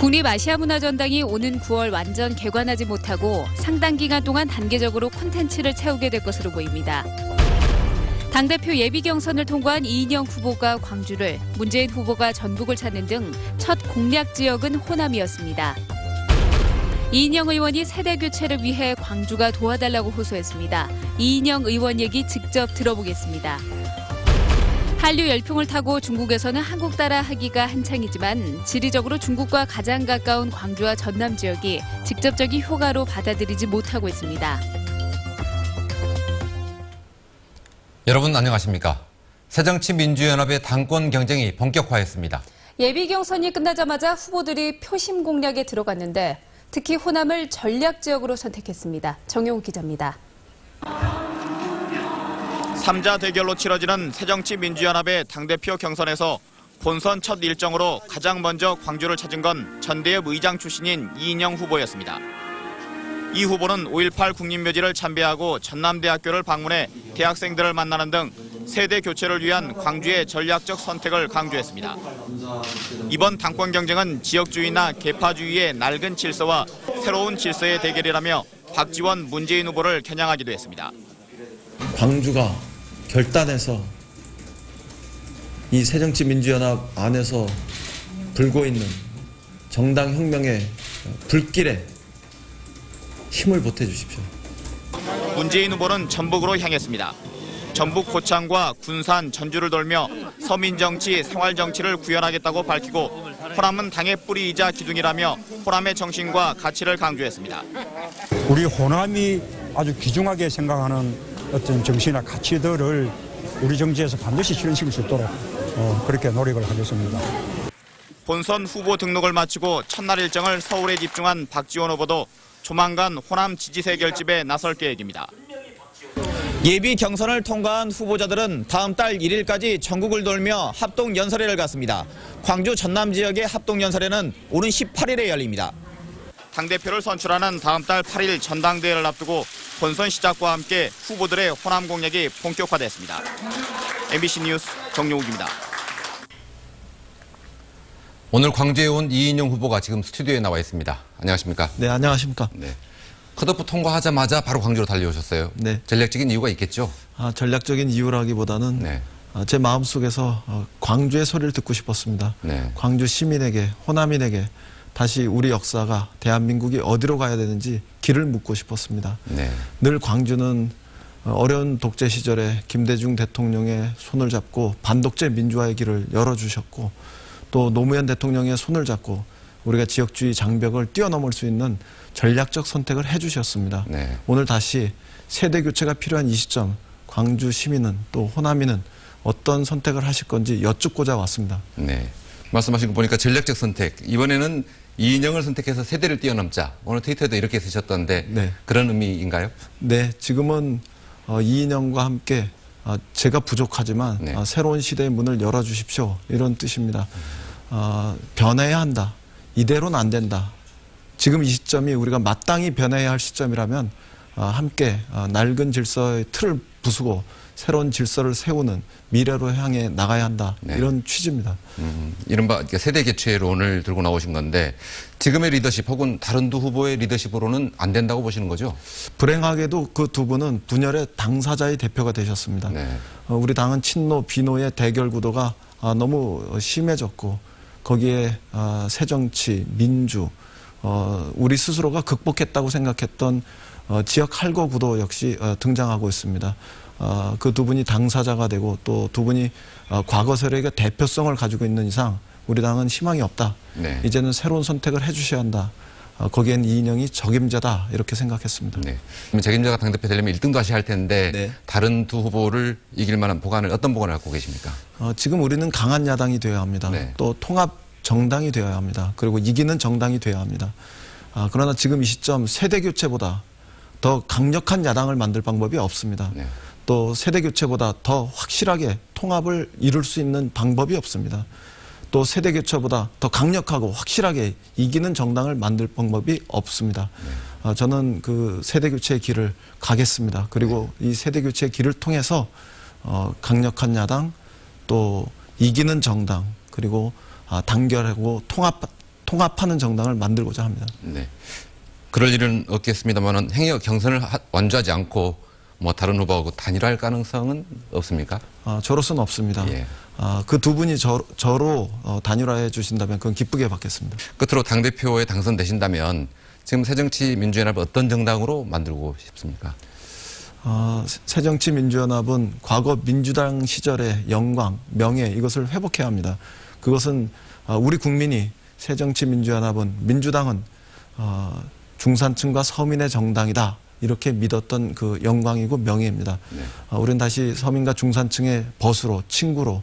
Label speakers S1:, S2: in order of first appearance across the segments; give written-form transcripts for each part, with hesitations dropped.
S1: 국립아시아문화전당이 오는 9월 완전 개관하지 못하고 상당 기간 동안 단계적으로 콘텐츠를 채우게 될 것으로 보입니다. 당대표 예비 경선을 통과한 이인영 후보가 광주를, 문재인 후보가 전북을 찾는 등 첫 공략 지역은 호남이었습니다. 이인영 의원이 세대 교체를 위해 광주가 도와달라고 호소했습니다. 이인영 의원 얘기 직접 들어보겠습니다. 한류 열풍을 타고 중국에서는 한국 따라 하기가 한창이지만 지리적으로 중국과 가장 가까운 광주와 전남 지역이 직접적인 효과로 받아들이지 못하고 있습니다.
S2: 여러분 안녕하십니까? 새정치민주연합의 당권 경쟁이 본격화했습니다. 예비
S1: 경선이 끝나자마자 후보들이 표심 공략에 들어갔는데 특히 호남을 전략 지역으로 선택했습니다. 정용욱 기자입니다.
S3: 3자 대결로 치러지는 새정치민주연합의 당대표 경선에서 본선 첫 일정으로 가장 먼저 광주를 찾은 건 전대협 의장 출신인 이인영 후보였습니다. 이 후보는 5.18 국립묘지를 참배하고 전남대학교를 방문해 대학생들을 만나는 등 세대 교체를 위한 광주의 전략적 선택을 강조했습니다. 이번 당권 경쟁은 지역주의나 계파주의의 낡은 질서와 새로운 질서의 대결이라며 박지원, 문재인 후보를 겨냥하기도 했습니다.
S4: 광주가 결단해서 이 새정치민주연합 안에서 불고 있는 정당혁명의 불길에 힘을 보태주십시오.
S3: 문재인 후보는 전북으로 향했습니다. 전북 고창과 군산, 전주를 돌며 서민정치, 생활정치를 구현하겠다고 밝히고 호남은 당의 뿌리이자 기둥이라며 호남의 정신과 가치를 강조했습니다.
S5: 우리 호남이 아주 귀중하게 생각하는 어떤 정신이나 가치들을 우리 정치에서 반드시 실현시킬 수 있도록 그렇게 노력을 하겠습니다.
S3: 본선 후보 등록을 마치고 첫날 일정을 서울에 집중한 박지원 후보도 조만간 호남 지지세 결집에 나설 계획입니다. 예비 경선을 통과한 후보자들은 다음 달 1일까지 전국을 돌며 합동연설회를 갖습니다. 광주 전남 지역의 합동연설회는 오는 18일에 열립니다. 당대표를 선출하는 다음 달 8일 전당대회를 앞두고 본선 시작과 함께 후보들의 호남 공략이 본격화됐습니다. MBC 뉴스 정용욱입니다.
S2: 오늘 광주에 온 이인영 후보가 지금 스튜디오에 나와 있습니다. 안녕하십니까?
S4: 네, 안녕하십니까?
S2: 네. 컷오프 통과하자마자 바로 광주로 달려오셨어요.
S4: 네.
S2: 전략적인 이유가 있겠죠?
S4: 전략적인 이유라기보다는
S2: 네.
S4: 제 마음속에서 광주의 소리를 듣고 싶었습니다.
S2: 네.
S4: 광주 시민에게, 호남인에게 다시 우리 역사가 대한민국이 어디로 가야 되는지 길을 묻고 싶었습니다.
S2: 네.
S4: 늘 광주는 어려운 독재 시절에 김대중 대통령의 손을 잡고 반독재 민주화의 길을 열어주셨고 또 노무현 대통령의 손을 잡고 우리가 지역주의 장벽을 뛰어넘을 수 있는 전략적 선택을 해주셨습니다.
S2: 네.
S4: 오늘 다시 세대 교체가 필요한 이 시점 광주 시민은 또 호남인은 어떤 선택을 하실 건지 여쭙고자 왔습니다.
S2: 네. 말씀하신 거 보니까 전략적 선택. 이번에는 이인영을 선택해서 세대를 뛰어넘자. 오늘 트위터에도 이렇게 쓰셨던데
S4: 네.
S2: 그런 의미인가요?
S4: 네. 지금은 이인영과 함께 제가 부족하지만
S2: 네.
S4: 새로운 시대의 문을 열어주십시오. 이런 뜻입니다. 변해야 한다. 이대로는 안 된다. 지금 이 시점이 우리가 마땅히 변해야 할 시점이라면 함께 낡은 질서의 틀을 부수고 새로운 질서를 세우는 미래로 향해 나가야 한다.
S2: 네.
S4: 이런 취지입니다.
S2: 이른바 세대 교체론을 들고 나오신 건데 지금의 리더십 혹은 다른 두 후보의 리더십으로는 안 된다고 보시는 거죠?
S4: 불행하게도 그 두 분은 분열의 당사자의 대표가 되셨습니다.
S2: 네.
S4: 우리 당은 친노, 비노의 대결 구도가 너무 심해졌고 거기에 새정치, 민주, 우리 스스로가 극복했다고 생각했던 지역 할거 구도 역시 등장하고 있습니다. 그 두 분이 당사자가 되고 또 두 분이 과거 세력의 대표성을 가지고 있는 이상 우리 당은 희망이 없다.
S2: 네.
S4: 이제는 새로운 선택을 해주셔야 한다. 거기엔 이인영이 적임자다 이렇게 생각했습니다.
S2: 네. 그럼 적임자가 당대표 되려면 1등도 하셔야 할 텐데
S4: 네.
S2: 다른 두 후보를 이길 만한 어떤 보관을 갖고 계십니까?
S4: 지금 우리는 강한 야당이 되어야 합니다.
S2: 네.
S4: 또 통합 정당이 되어야 합니다. 그리고 이기는 정당이 되어야 합니다. 그러나 지금 이 시점 세대 교체보다 더 강력한 야당을 만들 방법이 없습니다.
S2: 네.
S4: 또 세대 교체보다 더 확실하게 통합을 이룰 수 있는 방법이 없습니다. 또 세대 교체보다 더 강력하고 확실하게 이기는 정당을 만들 방법이 없습니다.
S2: 네.
S4: 저는 그 세대 교체의 길을 가겠습니다. 그리고 이 세대 교체의 길을 통해서 강력한 야당 또 이기는 정당 그리고 단결하고 통합하는 정당을 만들고자 합니다.
S2: 네. 그럴 일은 없겠습니다만은 행여 경선을 완주하지 않고 뭐 다른 후보하고 단일화할 가능성은 없습니까?
S4: 저로서는 없습니다.
S2: 예.
S4: 그 두 분이 저로 단일화해 주신다면 그건 기쁘게 받겠습니다.
S2: 끝으로 당대표에 당선되신다면 지금 새정치민주연합 어떤 정당으로 만들고 싶습니까?
S4: 새정치민주연합은 과거 민주당 시절의 영광, 명예 이것을 회복해야 합니다. 그것은 우리 국민이 새정치민주연합은 민주당은 중산층과 서민의 정당이다. 이렇게 믿었던 그 영광이고 명예입니다.
S2: 네.
S4: 우리는 다시 서민과 중산층의 벗으로, 친구로,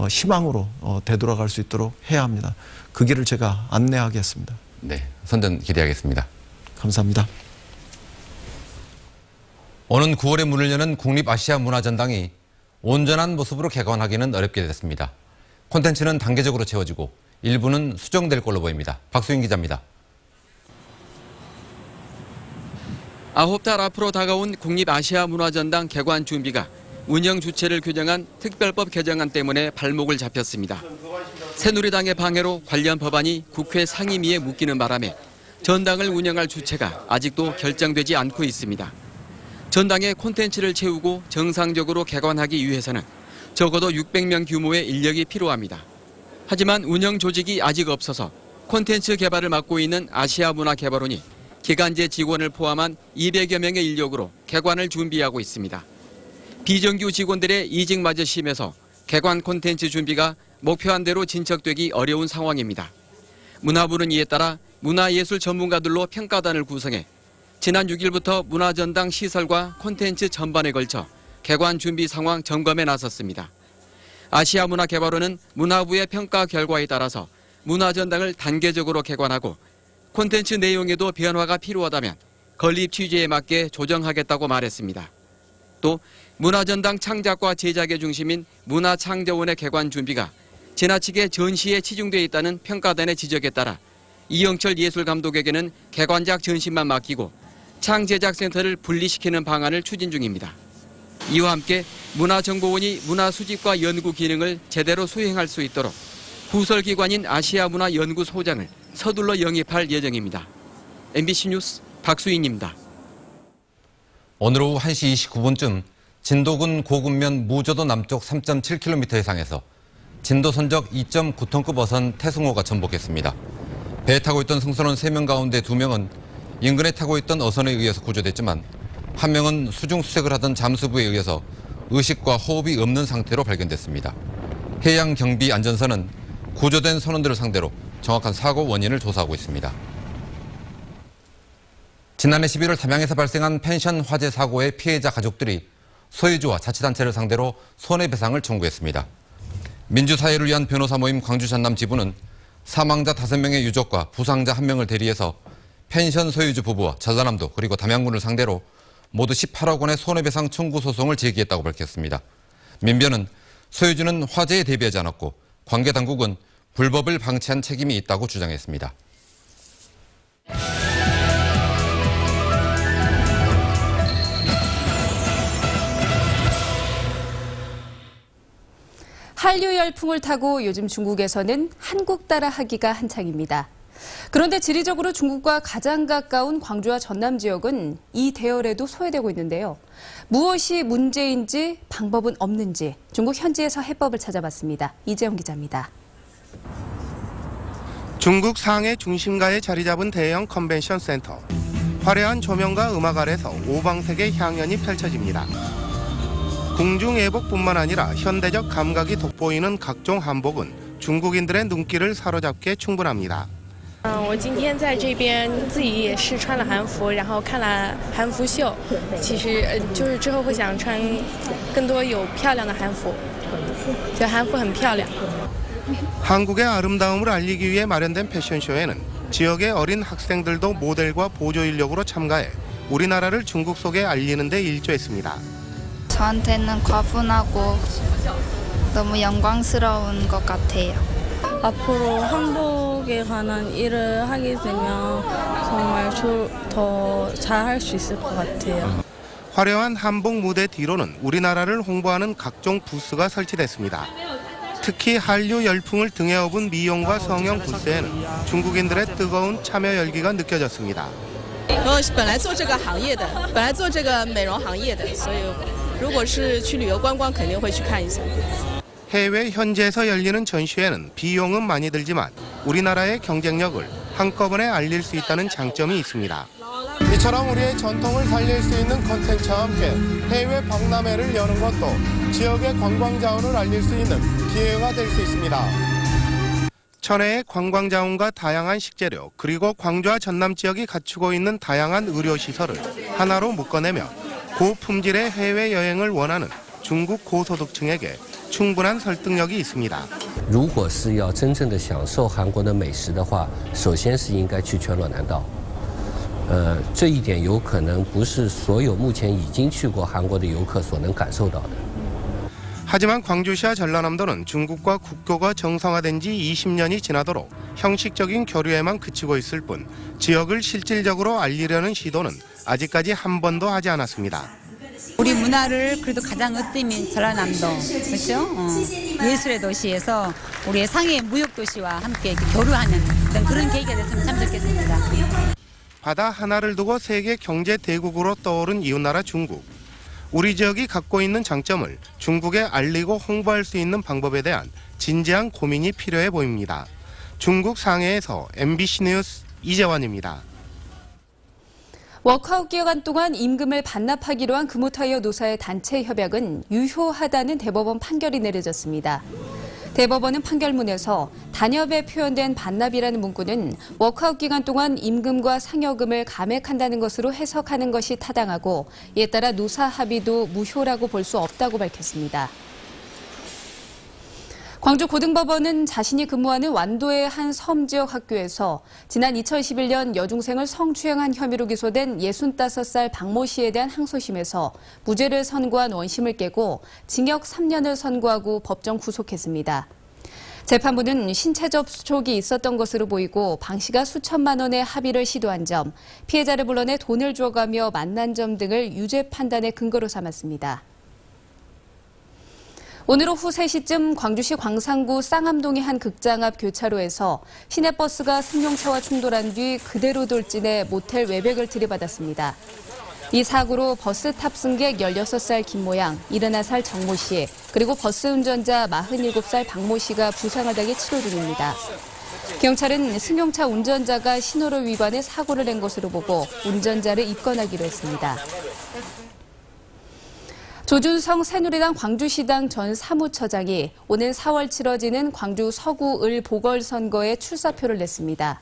S4: 희망으로 되돌아갈 수 있도록 해야 합니다. 그 길을 제가 안내하겠습니다.
S2: 네, 선전 기대하겠습니다.
S4: 감사합니다.
S2: 오는 9월에 문을 여는 국립아시아문화전당이 온전한 모습으로 개관하기는 어렵게 됐습니다. 콘텐츠는 단계적으로 채워지고 일부는 수정될 걸로 보입니다. 박수인 기자입니다.
S6: 9달 앞으로 다가온 국립아시아문화전당 개관 준비가 운영 주체를 규정한 특별법 개정안 때문에 발목을 잡혔습니다. 새누리당의 방해로 관련 법안이 국회 상임위에 묶이는 바람에 전당을 운영할 주체가 아직도 결정되지 않고 있습니다. 전당의 콘텐츠를 채우고 정상적으로 개관하기 위해서는 적어도 600명 규모의 인력이 필요합니다. 하지만 운영 조직이 아직 없어서 콘텐츠 개발을 맡고 있는 아시아문화개발원이 기간제 직원을 포함한 200여 명의 인력으로 개관을 준비하고 있습니다. 비정규 직원들의 이직마저 심해서 개관 콘텐츠 준비가 목표한 대로 진척되기 어려운 상황입니다. 문화부는 이에 따라 문화예술 전문가들로 평가단을 구성해 지난 6일부터 문화전당 시설과 콘텐츠 전반에 걸쳐 개관 준비 상황 점검에 나섰습니다. 아시아문화개발원은 문화부의 평가 결과에 따라서 문화전당을 단계적으로 개관하고 콘텐츠 내용에도 변화가 필요하다면 건립 취지에 맞게 조정하겠다고 말했습니다. 또 문화전당 창작과 제작의 중심인 문화창조원의 개관 준비가 지나치게 전시에 치중돼 있다는 평가단의 지적에 따라 이영철 예술감독에게는 개관작 전시만 맡기고 창제작센터를 분리시키는 방안을 추진 중입니다. 이와 함께 문화정보원이 문화수집과 연구 기능을 제대로 수행할 수 있도록 부설기관인 아시아문화연구소장을 서둘러 영입할 예정입니다. MBC 뉴스 박수인입니다.
S2: 오늘 오후 1시 29분쯤 진도군 고군면 무조도 남쪽 3.7km 해상에서 진도 선적 2.9톤급 어선 태승호가 전복했습니다. 배에 타고 있던 승선원 3명 가운데 2명은 인근에 타고 있던 어선에 의해서 구조됐지만 한 명은 수중 수색을 하던 잠수부에 의해서 의식과 호흡이 없는 상태로 발견됐습니다. 해양경비안전선은 구조된 선원들을 상대로 정확한 사고 원인을 조사하고 있습니다. 지난해 11월 담양에서 발생한 펜션 화재 사고의 피해자 가족들이 소유주와 자치단체를 상대로 손해배상을 청구했습니다. 민주사회를 위한 변호사 모임 광주 전남 지부는 사망자 5명의 유족과 부상자 1명을 대리해서 펜션 소유주 부부와 전라남도 그리고 담양군을 상대로 모두 18억 원의 손해배상 청구 소송을 제기했다고 밝혔습니다. 민변은 소유주는 화재에 대비하지 않았고 관계당국은 불법을 방치한 책임이 있다고 주장했습니다.
S1: 한류 열풍을 타고 요즘 중국에서는 한국 따라 하기가 한창입니다. 그런데 지리적으로 중국과 가장 가까운 광주와 전남 지역은 이 대열에도 소외되고 있는데요. 무엇이 문제인지 방법은 없는지 중국 현지에서 해법을 찾아봤습니다. 이재용 기자입니다.
S7: 중국 상해 중심가에 자리 잡은 대형 컨벤션 센터. 화려한 조명과 음악 아래서 오방색의 향연이 펼쳐집니다. 궁중예복뿐만 아니라 현대적 감각이 돋보이는 각종 한복은 중국인들의 눈길을 사로잡기에 충분합니다.
S8: 我今天在这边自己也试穿了韩服，然后看了韩服秀，其实就是之后会想穿更多有漂亮的韩服，觉得韩服很漂亮。
S7: 한국의 아름다움을 알리기 위해 마련된 패션쇼에는 지역의 어린 학생들도 모델과 보조 인력으로 참가해 우리나라를 중국 속에 알리는 데 일조했습니다.
S9: 저한테는 과분하고 너무 영광스러운 것 같아요.
S10: 앞으로 한복에 관한 일을 하게 되면 정말 더 잘할 수 있을 것 같아요.
S7: 화려한 한복 무대 뒤로는 우리나라를 홍보하는 각종 부스가 설치됐습니다. 특히 한류 열풍을 등에 업은 미용과 성형 부스에는 중국인들의 뜨거운 참여 열기가 느껴졌습니다.
S11: 本来做这个行业的，本来做这个美容行业的，所以如果是去旅游观光，肯定会去看一下。
S7: 해외 현지에서 열리는 전시회는 비용은 많이 들지만 우리나라의 경쟁력을 한꺼번에 알릴 수 있다는 장점이 있습니다. 이처럼 우리의 전통을 살릴 수 있는 콘텐츠와 함께 해외 박람회를 여는 것도 지역의 관광 자원을 알릴 수 있는 기회가 될 수 있습니다. 천혜의 관광 자원과 다양한 식재료 그리고 광주와 전남 지역이 갖추고 있는 다양한 의료시설을 하나로 묶어내며 고품질의 해외 여행을 원하는 중국 고소득층에게 충분한 설득력이 있습니다.
S12: 如果是要真正的享受韩国的美食的话，首先是应该去全罗南道。这一点有可能不是所有目前已经去过韩国的游客所能感受到的。
S7: 하지만 광주시와 전라남도는 중국과 국교가 정상화된 지 20년이 지나도록 형식적인 교류에만 그치고 있을 뿐 지역을 실질적으로 알리려는 시도는 아직까지 한 번도 하지 않았습니다.
S13: 우리 문화를 그래도 가장 으뜸인 전라남도, 그렇죠? 예술의 도시에서 우리의 상해 무역 도시와 함께 교류하는 그런 계기가 됐으면 참 좋겠습니다.
S7: 바다 하나를 두고 세계 경제 대국으로 떠오른 이웃나라 중국. 우리 지역이 갖고 있는 장점을 중국에 알리고 홍보할 수 있는 방법에 대한 진지한 고민이 필요해 보입니다. 중국 상해에서 MBC 뉴스 이재환입니다.
S1: 워크아웃 기간 동안 임금을 반납하기로 한 금호타이어 노사의 단체 협약은 유효하다는 대법원 판결이 내려졌습니다. 대법원은 판결문에서 단협에 표현된 반납이라는 문구는 워크아웃 기간 동안 임금과 상여금을 감액한다는 것으로 해석하는 것이 타당하고 이에 따라 노사 합의도 무효라고 볼 수 없다고 밝혔습니다. 광주고등법원은 자신이 근무하는 완도의 한 섬지역 학교에서 지난 2011년 여중생을 성추행한 혐의로 기소된 65살 박모 씨에 대한 항소심에서 무죄를 선고한 원심을 깨고 징역 3년을 선고하고 법정 구속했습니다. 재판부는 신체 접촉이 있었던 것으로 보이고 방 씨가 수천만 원의 합의를 시도한 점, 피해자를 불러내 돈을 줘가며 만난 점 등을 유죄 판단의 근거로 삼았습니다. 오늘 오후 3시쯤 광주시 광산구 쌍암동의 한 극장 앞 교차로에서 시내버스가 승용차와 충돌한 뒤 그대로 돌진해 모텔 외벽을 들이받았습니다. 이 사고로 버스 탑승객 16살 김모양, 71살 정모 씨, 그리고 버스 운전자 47살 박모 씨가 부상을 당해 치료 중입니다. 경찰은 승용차 운전자가 신호를 위반해 사고를 낸 것으로 보고 운전자를 입건하기로 했습니다. 조준성 새누리당 광주시당 전 사무처장이 오는 4월 치러지는 광주 서구 을 보궐선거에 출사표를 냈습니다.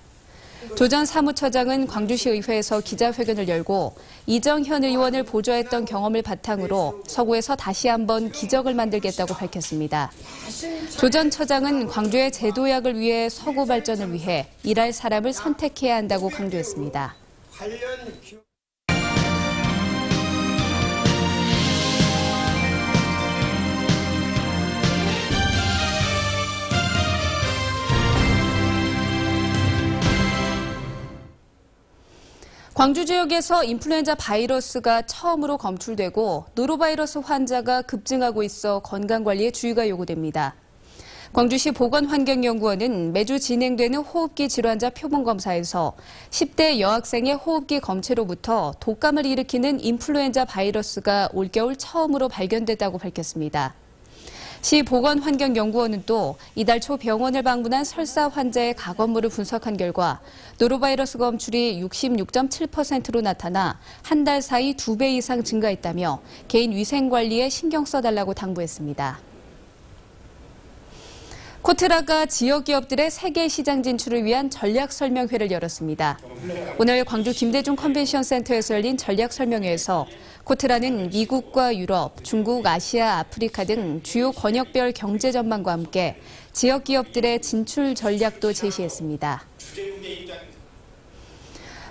S1: 조 전 사무처장은 광주시의회에서 기자회견을 열고 이정현 의원을 보좌했던 경험을 바탕으로 서구에서 다시 한번 기적을 만들겠다고 밝혔습니다. 조 전 처장은 광주의 제도약을 위해 서구 발전을 위해 일할 사람을 선택해야 한다고 강조했습니다. 광주 지역에서 인플루엔자 바이러스가 처음으로 검출되고 노로바이러스 환자가 급증하고 있어 건강관리에 주의가 요구됩니다. 광주시 보건환경연구원은 매주 진행되는 호흡기 질환자 표본검사에서 10대 여학생의 호흡기 검체로부터 독감을 일으키는 인플루엔자 바이러스가 올겨울 처음으로 발견됐다고 밝혔습니다. 시 보건환경연구원은 또 이달 초 병원을 방문한 설사 환자의 가검물을 분석한 결과 노로바이러스 검출이 66.7%로 나타나 한 달 사이 2배 이상 증가했다며 개인 위생 관리에 신경 써달라고 당부했습니다. 코트라가 지역 기업들의 세계 시장 진출을 위한 전략 설명회를 열었습니다. 오늘 광주 김대중 컨벤션 센터에서 열린 전략 설명회에서 코트라는 미국과 유럽, 중국, 아시아, 아프리카 등 주요 권역별 경제 전망과 함께 지역 기업들의 진출 전략도 제시했습니다.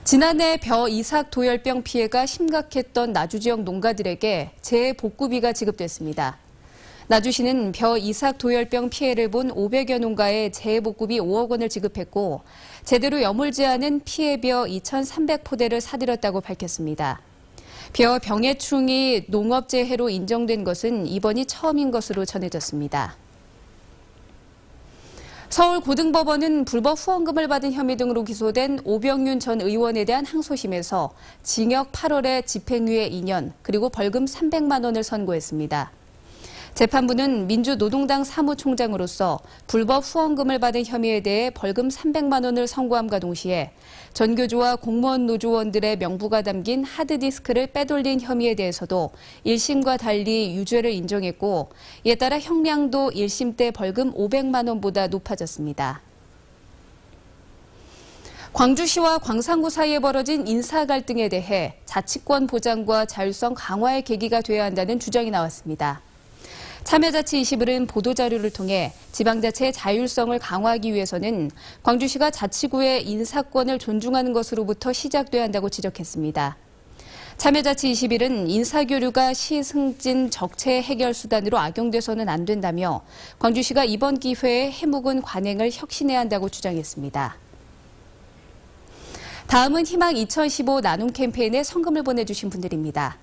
S1: 지난해 벼 이삭 도열병 피해가 심각했던 나주 지역 농가들에게 재해 복구비가 지급됐습니다. 나주시는 벼 이삭 도열병 피해를 본 500여 농가에 재해 복구비 5억 원을 지급했고 제대로 여물지 않은 피해 벼 2,300포대를 사들였다고 밝혔습니다. 벼 병해충이 농업재해로 인정된 것은 이번이 처음인 것으로 전해졌습니다. 서울고등법원은 불법 후원금을 받은 혐의 등으로 기소된 오병윤 전 의원에 대한 항소심에서 징역 8월에 집행유예 2년 그리고 벌금 300만 원을 선고했습니다. 재판부는 민주노동당 사무총장으로서 불법 후원금을 받은 혐의에 대해 벌금 300만 원을 선고함과 동시에 전교조와 공무원 노조원들의 명부가 담긴 하드디스크를 빼돌린 혐의에 대해서도 1심과 달리 유죄를 인정했고 이에 따라 형량도 1심 때 벌금 500만 원보다 높아졌습니다. 광주시와 광산구 사이에 벌어진 인사 갈등에 대해 자치권 보장과 자율성 강화의 계기가 돼야 한다는 주장이 나왔습니다. 참여자치 21은 보도자료를 통해 지방자치의 자율성을 강화하기 위해서는 광주시가 자치구의 인사권을 존중하는 것으로부터 시작돼야 한다고 지적했습니다. 참여자치 21은 인사교류가 시 승진 적체 해결 수단으로 악용돼서는 안 된다며 광주시가 이번 기회에 해묵은 관행을 혁신해야 한다고 주장했습니다. 다음은 희망 2015 나눔 캠페인에 성금을 보내주신 분들입니다.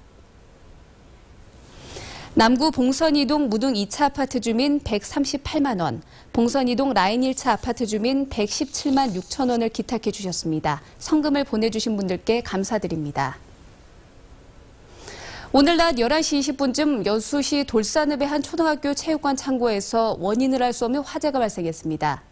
S1: 남구 봉선이동 무등 2차 아파트 주민 138만 원, 봉선이동 라인 1차 아파트 주민 117만 6천 원을 기탁해 주셨습니다. 성금을 보내주신 분들께 감사드립니다. 오늘 낮 11시 20분쯤 여수시 돌산읍의 한 초등학교 체육관 창고에서 원인을 알 수 없는 화재가 발생했습니다.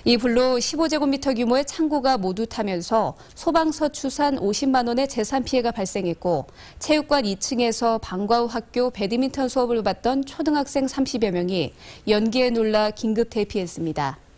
S1: 이 불로 15제곱미터 규모의 창고가 모두 타면서 소방서 추산 50만 원의 재산 피해가 발생했고 체육관 2층에서 방과 후 학교 배드민턴 수업을 받던 초등학생 30여 명이 연기에 놀라 긴급 대피했습니다.